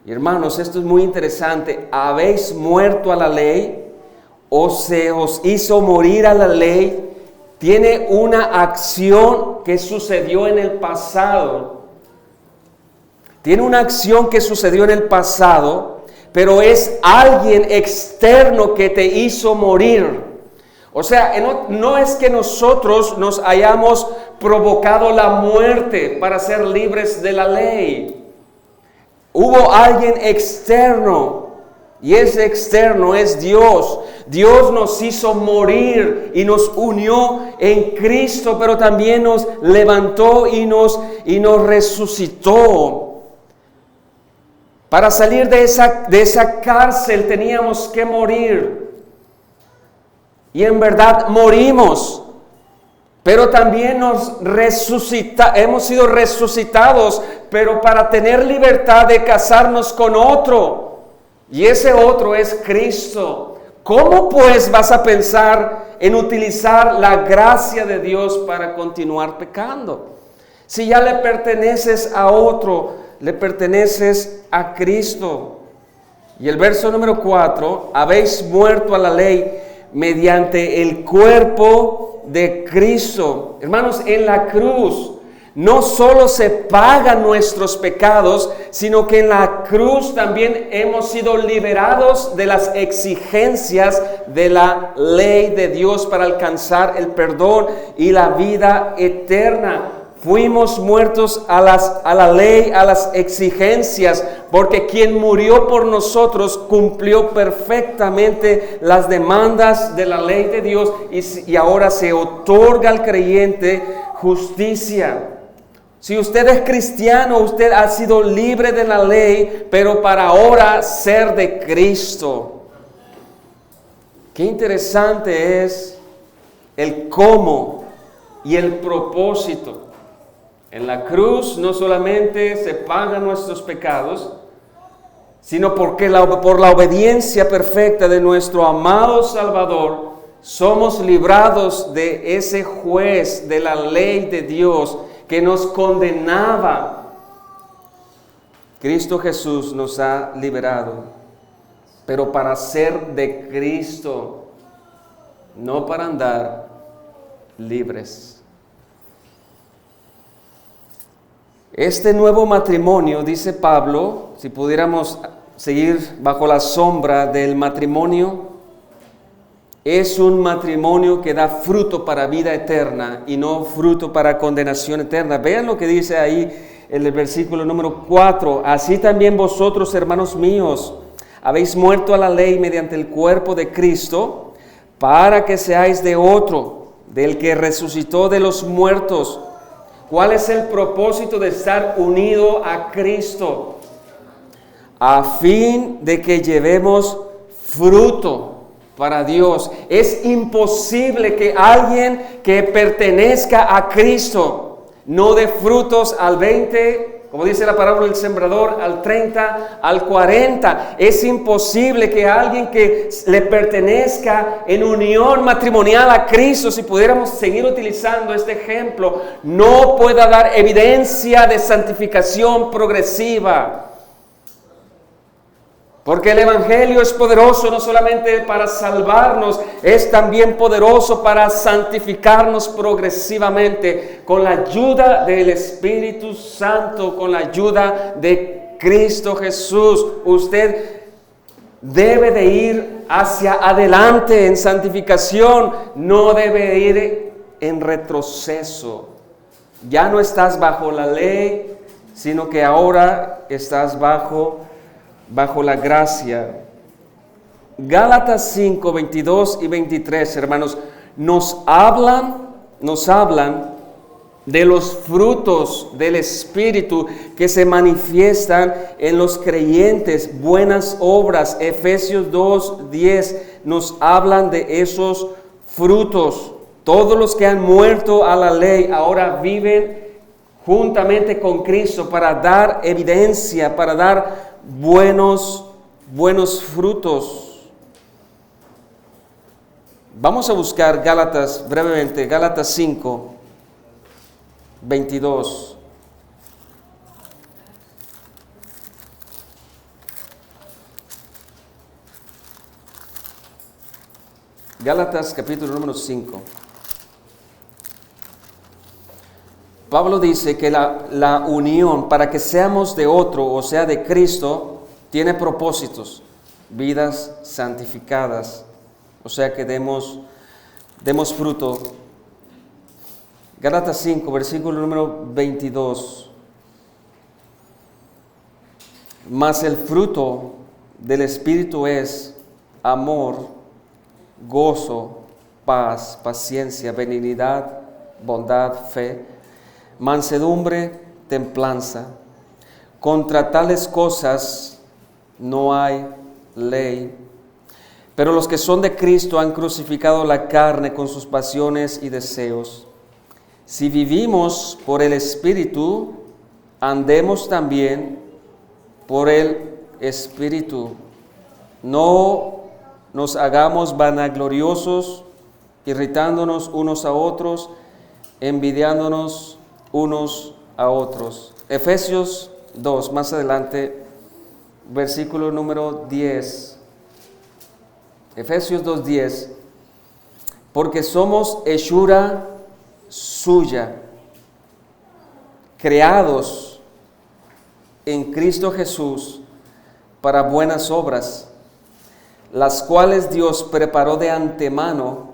Y hermanos, esto es muy interesante. ¿Habéis muerto a la ley o se os hizo morir a la ley? Tiene una acción que sucedió en el pasado. Tiene una acción que sucedió en el pasado, pero es alguien externo que te hizo morir. O sea, no es que nosotros nos hayamos provocado la muerte para ser libres de la ley. Hubo alguien externo, y ese externo es Dios. Dios nos hizo morir y nos unió en Cristo, pero también nos levantó y nos resucitó. Para salir de esa cárcel teníamos que morir. Y en verdad morimos, pero también hemos sido resucitados, pero para tener libertad de casarnos con otro, y ese otro es Cristo. ¿Cómo pues vas a pensar en utilizar la gracia de Dios para continuar pecando? Si ya le perteneces a otro, le perteneces a Cristo. Y el verso número 4, habéis muerto a la ley mediante el cuerpo de Cristo. Hermanos, en la cruz no solo se pagan nuestros pecados, sino que en la cruz también hemos sido liberados de las exigencias de la ley de Dios para alcanzar el perdón y la vida eterna. Fuimos muertos a la ley, a las exigencias, porque quien murió por nosotros cumplió perfectamente las demandas de la ley de Dios y ahora se otorga al creyente justicia. Si usted es cristiano, usted ha sido libre de la ley, pero para ahora ser de Cristo. Qué interesante es el cómo y el propósito. En la cruz no solamente se pagan nuestros pecados, sino porque por la obediencia perfecta de nuestro amado Salvador, somos librados de ese juez de la ley de Dios que nos condenaba. Cristo Jesús nos ha liberado, pero para ser de Cristo, no para andar libres. Este nuevo matrimonio, dice Pablo, si pudiéramos seguir bajo la sombra del matrimonio, es un matrimonio que da fruto para vida eterna y no fruto para condenación eterna. Vean lo que dice ahí en el versículo número 4. Así también vosotros, hermanos míos, habéis muerto a la ley mediante el cuerpo de Cristo, para que seáis de otro, del que resucitó de los muertos. ¿Cuál es el propósito de estar unido a Cristo? A fin de que llevemos fruto para Dios. Es imposible que alguien que pertenezca a Cristo no dé frutos al 20, como dice la parábola del sembrador, al 30, al 40. Es imposible que alguien que le pertenezca en unión matrimonial a Cristo, si pudiéramos seguir utilizando este ejemplo, no pueda dar evidencia de santificación progresiva. Porque el Evangelio es poderoso no solamente para salvarnos, es también poderoso para santificarnos progresivamente con la ayuda del Espíritu Santo, con la ayuda de Cristo Jesús. Usted debe de ir hacia adelante en santificación, no debe ir en retroceso. Ya no estás bajo la ley, sino que ahora estás bajo la gracia. Gálatas 5, 22 y 23, hermanos, nos hablan de los frutos del Espíritu que se manifiestan en los creyentes, buenas obras. Efesios 2, 10 nos hablan de esos frutos. Todos los que han muerto a la ley ahora viven juntamente con Cristo para dar evidencia, para dar buenos frutos. Vamos a buscar Gálatas brevemente, Gálatas 5, 22. Gálatas capítulo número 5. Pablo dice que la unión para que seamos de otro, o sea de Cristo, tiene propósitos, vidas santificadas, o sea que demos fruto. Gálatas 5, versículo número 22. Mas el fruto del Espíritu es amor, gozo, paz, paciencia, benignidad, bondad, fe, mansedumbre, templanza. Contra tales cosas no hay ley. Pero los que son de Cristo han crucificado la carne con sus pasiones y deseos. Si vivimos por el Espíritu, andemos también por el Espíritu. No nos hagamos vanagloriosos, irritándonos unos a otros, envidiándonos unos a otros. Efesios 2, más adelante, versículo número 10. Efesios 2:10. Porque somos hechura suya, creados en Cristo Jesús para buenas obras, las cuales Dios preparó de antemano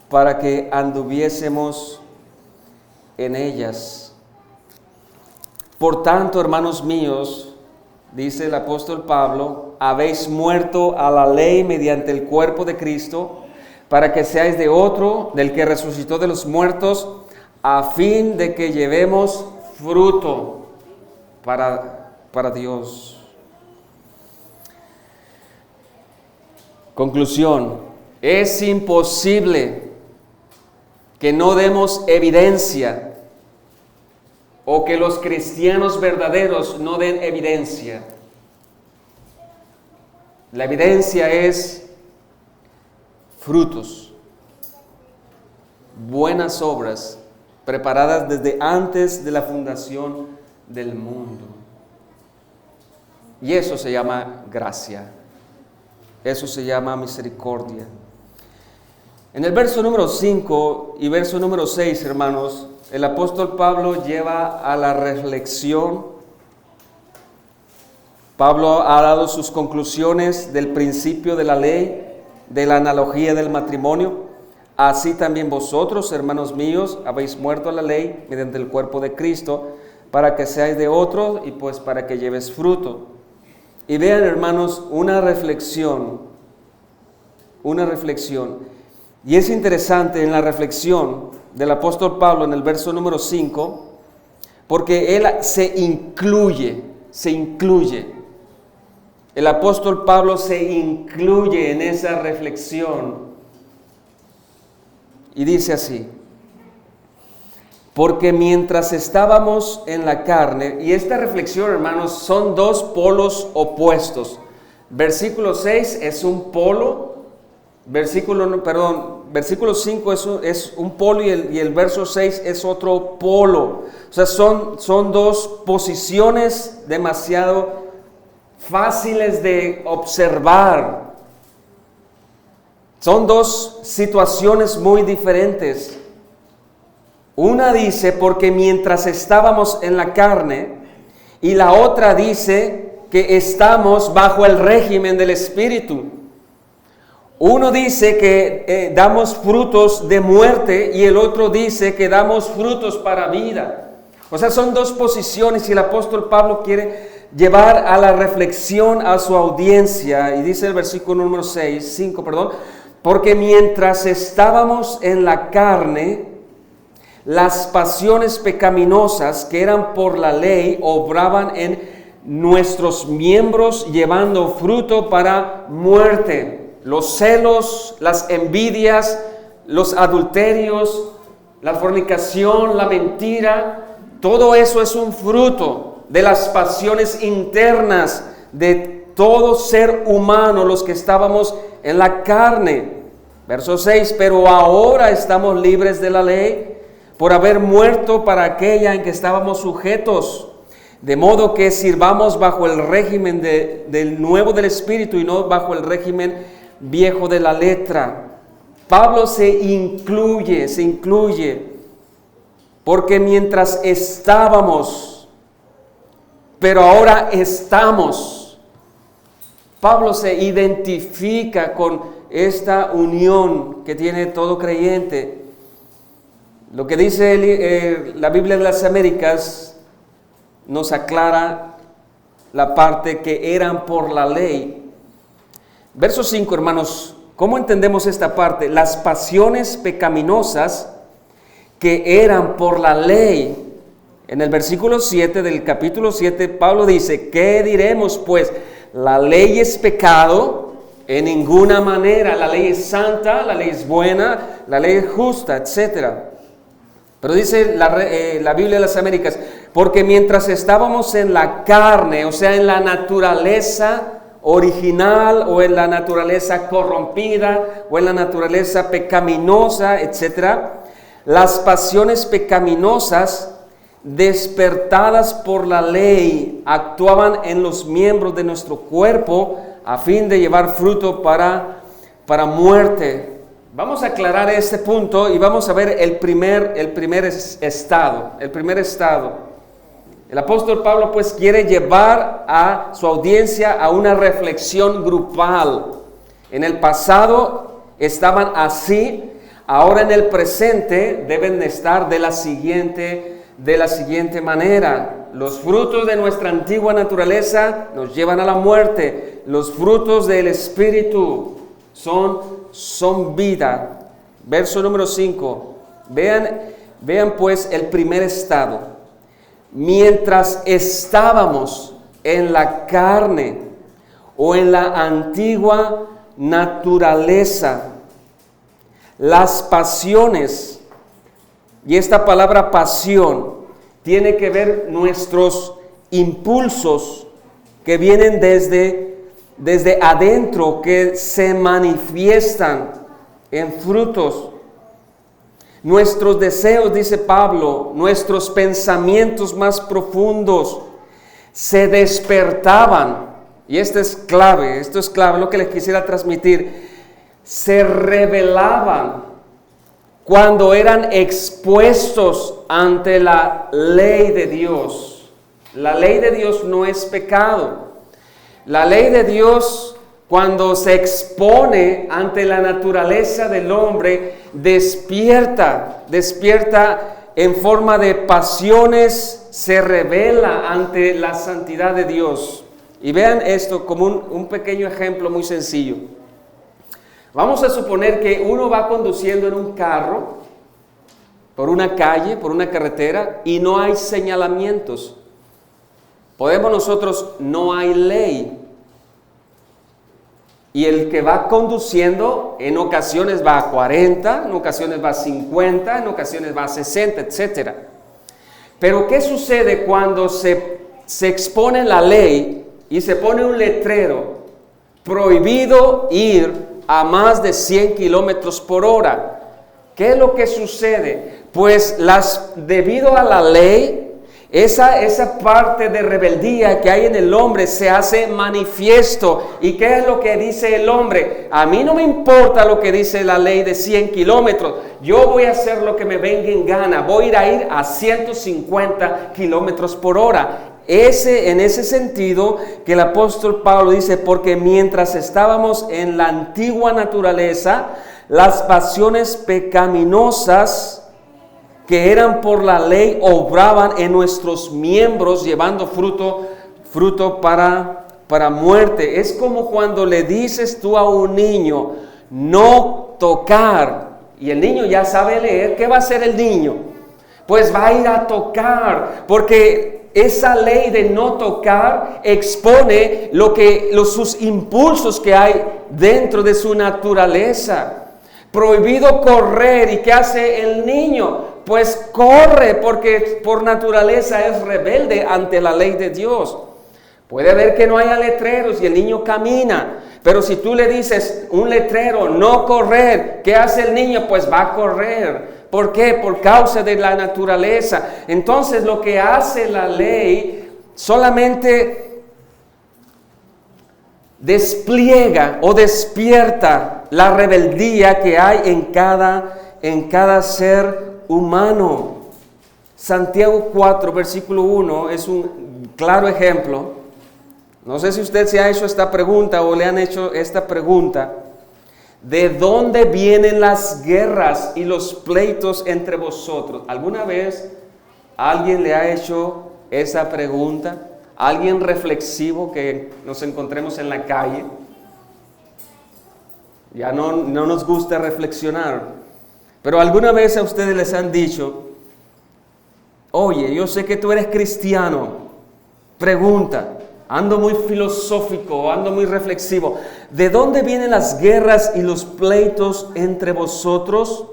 para que anduviésemos en ellas. Por tanto, hermanos míos, dice el apóstol Pablo, habéis muerto a la ley mediante el cuerpo de Cristo, para que seáis de otro, del que resucitó de los muertos, a fin de que llevemos fruto para Dios. Conclusión: es imposible que no demos evidencia o que los cristianos verdaderos no den evidencia. La evidencia es frutos, buenas obras preparadas desde antes de la fundación del mundo. Y eso se llama gracia. Eso se llama misericordia. En el verso número 5 y verso número 6, hermanos, el apóstol Pablo lleva a la reflexión. Pablo ha dado sus conclusiones del principio de la ley, de la analogía del matrimonio. Así también vosotros, hermanos míos, habéis muerto a la ley mediante el cuerpo de Cristo, para que seáis de otro y pues para que lleves fruto. Y vean, hermanos, una reflexión. Y es interesante en la reflexión del apóstol Pablo en el verso número 5, porque él se incluye. El apóstol Pablo se incluye en esa reflexión. Y dice así: porque mientras estábamos en la carne, y esta reflexión, hermanos, son dos polos opuestos. Versículo 6 es un polo, versículo 5 es un polo y el verso 6 es otro polo. O sea, son dos posiciones demasiado fáciles de observar. Son dos situaciones muy diferentes. Una dice, porque mientras estábamos en la carne, y la otra dice que estamos bajo el régimen del Espíritu. Uno dice que damos frutos de muerte y el otro dice que damos frutos para vida. O sea, son dos posiciones y el apóstol Pablo quiere llevar a la reflexión a su audiencia. Y dice el versículo número 5, porque mientras estábamos en la carne, las pasiones pecaminosas que eran por la ley obraban en nuestros miembros llevando fruto para muerte. Los celos, las envidias, los adulterios, la fornicación, la mentira, todo eso es un fruto de las pasiones internas de todo ser humano, los que estábamos en la carne. Verso 6, pero ahora estamos libres de la ley por haber muerto para aquella en que estábamos sujetos, de modo que sirvamos bajo el régimen del nuevo del Espíritu y no bajo el régimen viejo de la letra. Pablo se incluye, porque mientras estábamos, pero ahora estamos. Pablo se identifica con esta unión que tiene todo creyente. Lo que dice la Biblia de las Américas nos aclara la parte que eran por la ley. Verso 5, hermanos, ¿cómo entendemos esta parte? Las pasiones pecaminosas que eran por la ley. En el versículo 7 del capítulo 7, Pablo dice, ¿qué diremos pues? La ley es pecado, en ninguna manera. La ley es santa, la ley es buena, la ley es justa, etcétera. Pero dice la Biblia de las Américas, porque mientras estábamos en la carne, o sea, en la naturaleza original o en la naturaleza corrompida o en la naturaleza pecaminosa, etcétera, las pasiones pecaminosas despertadas por la ley actuaban en los miembros de nuestro cuerpo a fin de llevar fruto para muerte. Vamos a aclarar este punto y vamos a ver el primer estado. El apóstol Pablo pues quiere llevar a su audiencia a una reflexión grupal. En el pasado estaban así, ahora en el presente deben de estar de la siguiente manera. Los frutos de nuestra antigua naturaleza nos llevan a la muerte. Los frutos del Espíritu son vida. Verso número 5. Vean pues el primer estado. Mientras estábamos en la carne o en la antigua naturaleza, las pasiones, y esta palabra pasión tiene que ver nuestros impulsos que vienen desde adentro, que se manifiestan en frutos. Nuestros deseos, dice Pablo, nuestros pensamientos más profundos se despertaban. Y esto es clave, lo que les quisiera transmitir. Se revelaban cuando eran expuestos ante la ley de Dios. La ley de Dios no es pecado. La ley de Dios, cuando se expone ante la naturaleza del hombre, despierta en forma de pasiones, se revela ante la santidad de Dios. Y vean esto como un pequeño ejemplo muy sencillo. Vamos a suponer que uno va conduciendo en un carro por una calle, por una carretera, y no hay señalamientos. No hay ley. Y el que va conduciendo en ocasiones va a 40, en ocasiones va a 50, en ocasiones va a 60, etcétera. Pero ¿qué sucede cuando se expone la ley y se pone un letrero? Prohibido ir a más de 100 kilómetros por hora. ¿Qué es lo que sucede? Pues debido a la ley, esa parte de rebeldía que hay en el hombre se hace manifiesto. ¿Y qué es lo que dice el hombre? A mí no me importa lo que dice la ley de 100 kilómetros. Yo voy a hacer lo que me venga en gana. Voy a ir a 150 kilómetros por hora. En ese sentido que el apóstol Pablo dice, porque mientras estábamos en la antigua naturaleza, las pasiones pecaminosas que eran por la ley obraban en nuestros miembros, llevando fruto para muerte. Es como cuando le dices tú a un niño, no tocar, y el niño ya sabe leer. ¿Qué va a hacer el niño? Pues va a ir a tocar, porque esa ley de no tocar expone sus impulsos que hay dentro de su naturaleza. Prohibido correr, ¿y qué hace el niño? Pues corre, porque por naturaleza es rebelde ante la ley de Dios. Puede ver que no haya letreros y el niño camina, pero si tú le dices un letrero, no correr, ¿qué hace el niño? Pues va a correr. ¿Por qué? Por causa de la naturaleza. Entonces lo que hace la ley solamente despliega o despierta la rebeldía que hay en cada ser humano. Santiago 4, versículo 1 es un claro ejemplo. No sé si usted se ha hecho esta pregunta o le han hecho esta pregunta. ¿De dónde vienen las guerras y los pleitos entre vosotros? ¿Alguna vez alguien le ha hecho esa pregunta? ¿Alguien reflexivo que nos encontremos en la calle? Ya no nos gusta reflexionar. Pero alguna vez a ustedes les han dicho, oye, yo sé que tú eres cristiano. Pregunta, ando muy filosófico, ando muy reflexivo. ¿De dónde vienen las guerras y los pleitos entre vosotros?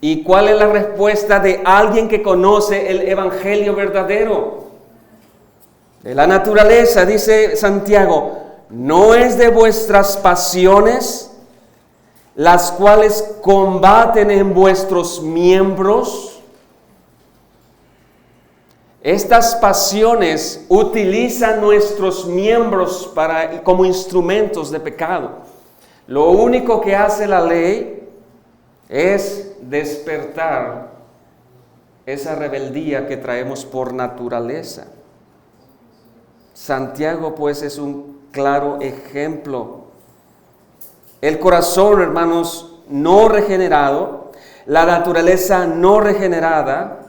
¿Y cuál es la respuesta de alguien que conoce el evangelio verdadero? De la naturaleza, dice Santiago, ¿no es de vuestras pasiones las cuales combaten en vuestros miembros? Estas pasiones utilizan nuestros miembros como instrumentos de pecado. Lo único que hace la ley es despertar esa rebeldía que traemos por naturaleza. Santiago, pues, es un claro ejemplo. El corazón, hermanos, no regenerado, la naturaleza no regenerada,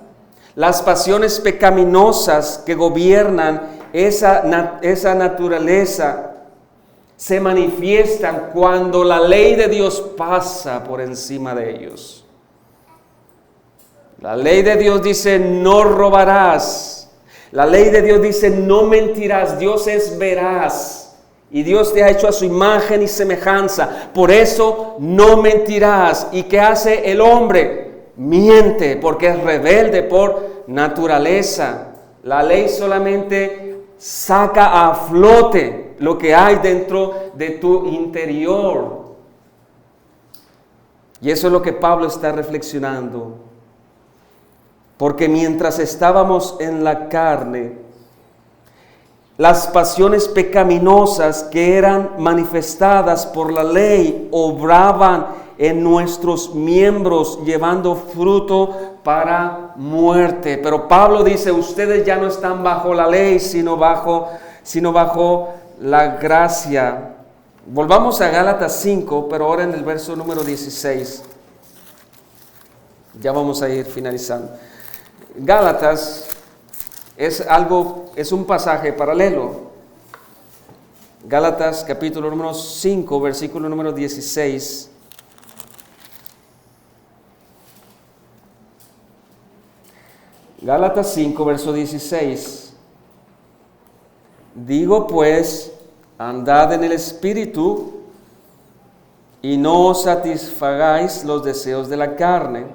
las pasiones pecaminosas que gobiernan esa naturaleza se manifiestan cuando la ley de Dios pasa por encima de ellos. La ley de Dios dice, no robarás. La ley de Dios dice, no mentirás. Dios es veraz y Dios te ha hecho a su imagen y semejanza. Por eso no mentirás. ¿Y qué hace el hombre? Miente, porque es rebelde por naturaleza. La ley solamente saca a flote lo que hay dentro de tu interior. Y eso es lo que Pablo está reflexionando. Porque mientras estábamos en la carne, las pasiones pecaminosas que eran manifestadas por la ley obraban en nuestros miembros, llevando fruto para muerte. Pero Pablo dice, ustedes ya no están bajo la ley, sino bajo la gracia. Volvamos a Gálatas 5, pero ahora en el verso número 16. Ya vamos a ir finalizando. Gálatas es un pasaje paralelo. Gálatas capítulo número 5, versículo número 16. Gálatas 5, verso 16. Digo pues, andad en el Espíritu y no os satisfagáis los deseos de la carne.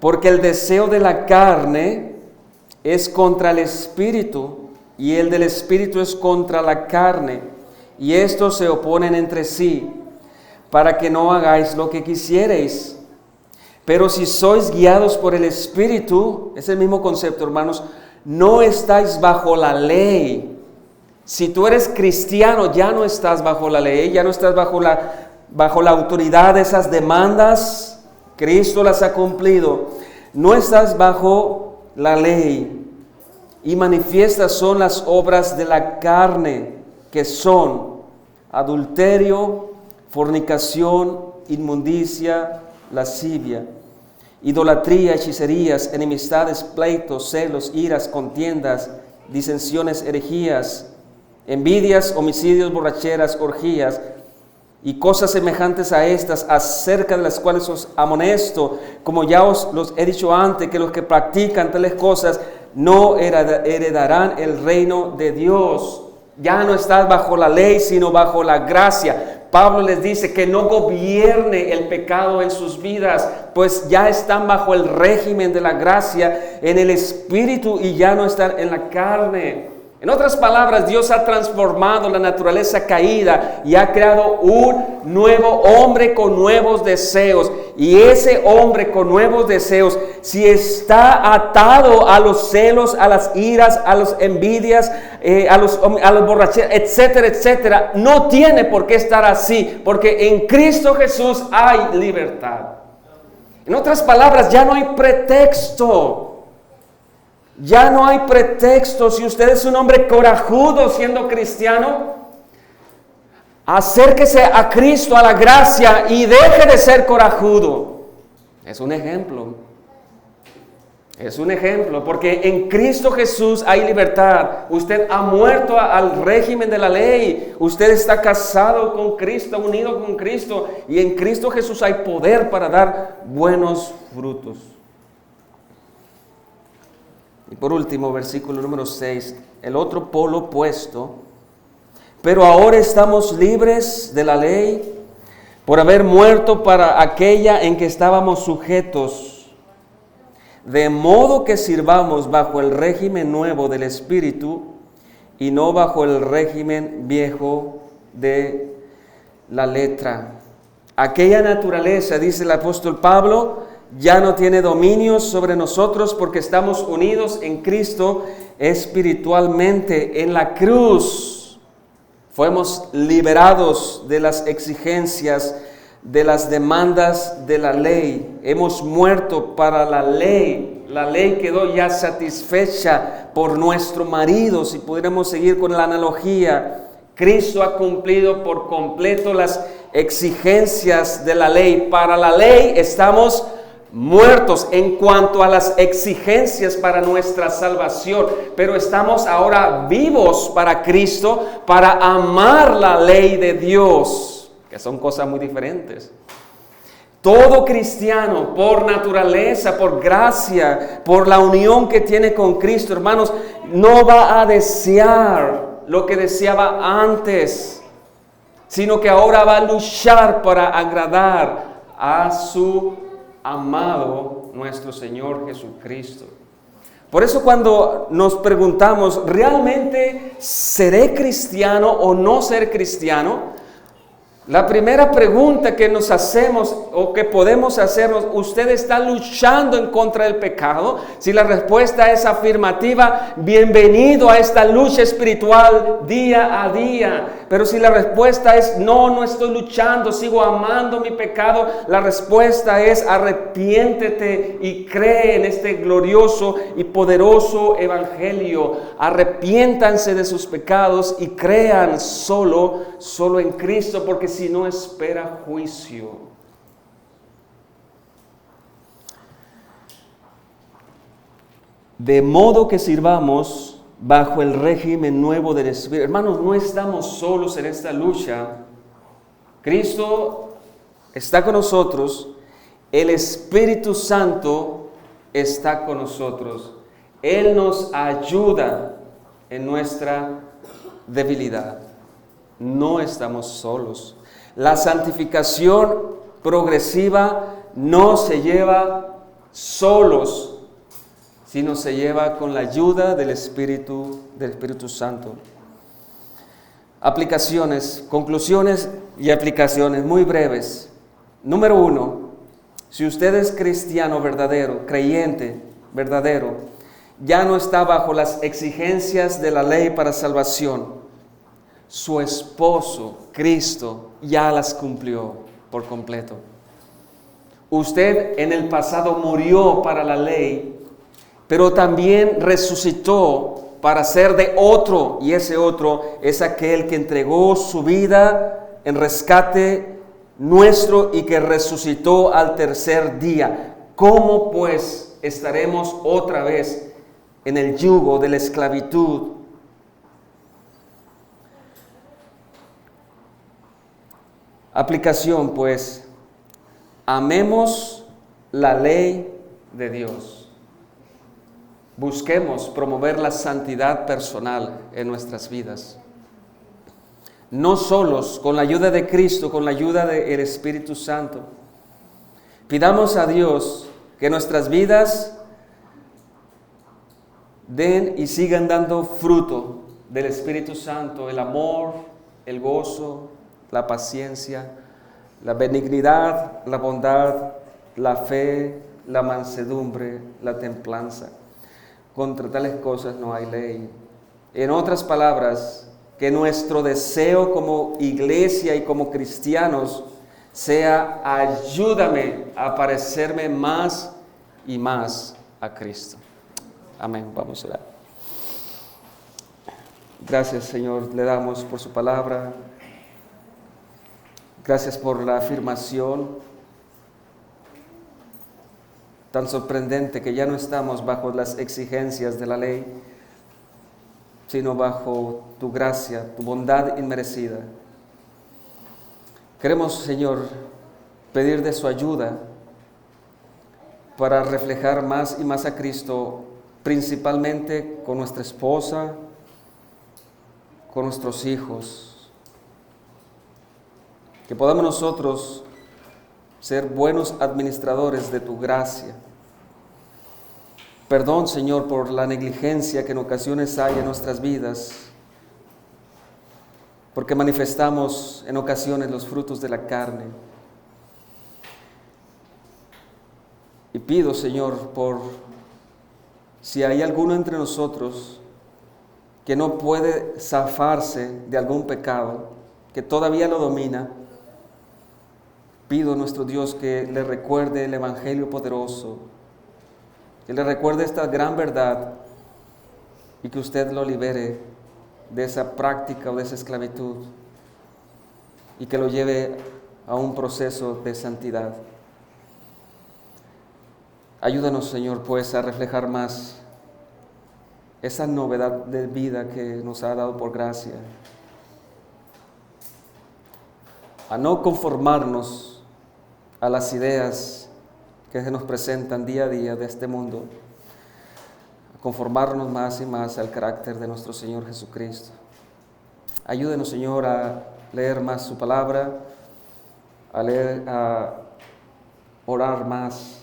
Porque el deseo de la carne es contra el espíritu, y el del espíritu es contra la carne, y estos se oponen entre sí, para que no hagáis lo que quisierais. Pero si sois guiados por el espíritu, es el mismo concepto, hermanos, no estáis bajo la ley. Si tú eres cristiano, ya no estás bajo la ley, ya no estás bajo la autoridad de esas demandas. Cristo las ha cumplido. No estás bajo la ley. Y manifiestas son las obras de la carne, que son adulterio, fornicación, inmundicia, lascivia, idolatría, hechicerías, enemistades, pleitos, celos, iras, contiendas, disensiones, herejías, envidias, homicidios, borracheras, orgías y cosas semejantes a estas, acerca de las cuales os amonesto, como ya os los he dicho antes, que los que practican tales cosas no heredarán el reino de Dios. Ya no estás bajo la ley, sino bajo la gracia. Pablo les dice que no gobierne el pecado en sus vidas, pues ya están bajo el régimen de la gracia en el espíritu y ya no están en la carne. En otras palabras, Dios ha transformado la naturaleza caída y ha creado un nuevo hombre con nuevos deseos. Y ese hombre con nuevos deseos, si está atado a los celos, a las iras, a las envidias, a los borracheras, etcétera, etcétera, no tiene por qué estar así, porque en Cristo Jesús hay libertad. En otras palabras, ya no hay pretexto. Ya no hay pretexto. Si usted es un hombre corajudo siendo cristiano, acérquese a Cristo, a la gracia, y deje de ser corajudo. Es un ejemplo. Es un ejemplo, porque en Cristo Jesús hay libertad. Usted ha muerto al régimen de la ley. Usted está casado con Cristo, unido con Cristo, y en Cristo Jesús hay poder para dar buenos frutos. Y por último, versículo número 6, el otro polo opuesto. Pero ahora estamos libres de la ley por haber muerto para aquella en que estábamos sujetos, de modo que sirvamos bajo el régimen nuevo del Espíritu y no bajo el régimen viejo de la letra. Aquella naturaleza, dice el apóstol Pablo, ya no tiene dominio sobre nosotros porque estamos unidos en Cristo espiritualmente. En la cruz fuimos liberados de las exigencias, de las demandas de la ley. Hemos muerto para la ley. La ley quedó ya satisfecha por nuestro marido, si pudiéramos seguir con la analogía. Cristo ha cumplido por completo las exigencias de la ley. Para la ley estamos muertos en cuanto a las exigencias para nuestra salvación, pero estamos ahora vivos para Cristo, para amar la ley de Dios, que son cosas muy diferentes. Todo cristiano, por naturaleza, por gracia, por la unión que tiene con Cristo, hermanos, no va a desear lo que deseaba antes, sino que ahora va a luchar para agradar a su amado nuestro Señor Jesucristo. Por eso cuando nos preguntamos, ¿realmente seré cristiano o no ser cristiano? La primera pregunta que nos hacemos o que podemos hacernos, ¿usted está luchando en contra del pecado? Si la respuesta es afirmativa, bienvenido a esta lucha espiritual día a día. Pero si la respuesta es no estoy luchando, sigo amando mi pecado, la respuesta es arrepiéntete y cree en este glorioso y poderoso evangelio. Arrepiéntanse de sus pecados y crean solo en Cristo, porque si no espera juicio. De modo que sirvamos bajo el régimen nuevo del Espíritu. Hermanos, no estamos solos en esta lucha. Cristo está con nosotros. El Espíritu Santo está con nosotros. Él nos ayuda en nuestra debilidad. No estamos solos. La santificación progresiva no se lleva solos, sino se lleva con la ayuda del Espíritu Santo. Aplicaciones, conclusiones y aplicaciones muy breves. Número 1, si usted es cristiano verdadero, creyente verdadero, ya no está bajo las exigencias de la ley para salvación. Su esposo, Cristo, ya las cumplió por completo. Usted en el pasado murió para la ley, pero también resucitó para ser de otro, y ese otro es aquel que entregó su vida en rescate nuestro y que resucitó al tercer día. ¿Cómo pues estaremos otra vez en el yugo de la esclavitud? Aplicación, pues, amemos la ley de Dios. Busquemos promover la santidad personal en nuestras vidas. No solos, con la ayuda de Cristo, con la ayuda del Espíritu Santo. Pidamos a Dios que nuestras vidas den y sigan dando fruto del Espíritu Santo, el amor, el gozo, la paciencia, la benignidad, la bondad, la fe, la mansedumbre, la templanza. Contra tales cosas no hay ley. En otras palabras, que nuestro deseo como iglesia y como cristianos sea: ayúdame a parecerme más y más a Cristo. Amén. Vamos a orar. Gracias, Señor, le damos por su palabra. Gracias por la afirmación tan sorprendente que ya no estamos bajo las exigencias de la ley, sino bajo tu gracia, tu bondad inmerecida. Queremos, Señor, pedir de su ayuda para reflejar más y más a Cristo, principalmente con nuestra esposa, con nuestros hijos. Que podamos nosotros ser buenos administradores de tu gracia. Perdón, Señor, por la negligencia que en ocasiones hay en nuestras vidas, porque manifestamos en ocasiones los frutos de la carne. Y pido, Señor, por si hay alguno entre nosotros que no puede zafarse de algún pecado, que todavía lo domina, pido a nuestro Dios que le recuerde el Evangelio poderoso, que le recuerde esta gran verdad y que usted lo libere de esa práctica o de esa esclavitud y que lo lleve a un proceso de santidad. Ayúdanos, Señor, pues a reflejar más esa novedad de vida que nos ha dado por gracia, a no conformarnos a las ideas que se nos presentan día a día de este mundo, a conformarnos más y más al carácter de nuestro Señor Jesucristo. Ayúdenos, Señor, a leer más su palabra, a orar más,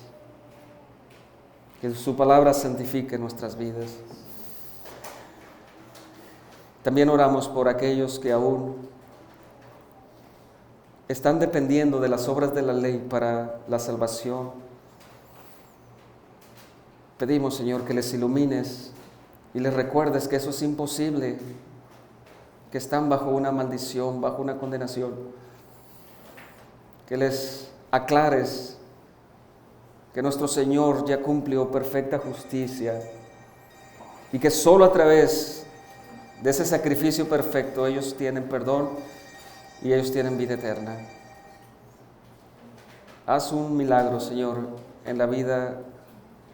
que su palabra santifique nuestras vidas. También oramos por aquellos que aún están dependiendo de las obras de la ley para la salvación. Pedimos, Señor, que les ilumines y les recuerdes que eso es imposible, que están bajo una maldición, bajo una condenación. Que les aclares que nuestro Señor ya cumplió perfecta justicia y que solo a través de ese sacrificio perfecto ellos tienen perdón y ellos tienen vida eterna. Haz un milagro, Señor, en la vida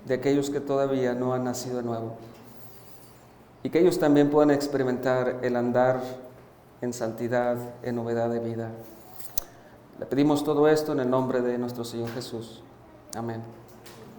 de aquellos que todavía no han nacido de nuevo y que ellos también puedan experimentar el andar en santidad, en novedad de vida. Le pedimos todo esto en el nombre de nuestro Señor Jesús. Amén.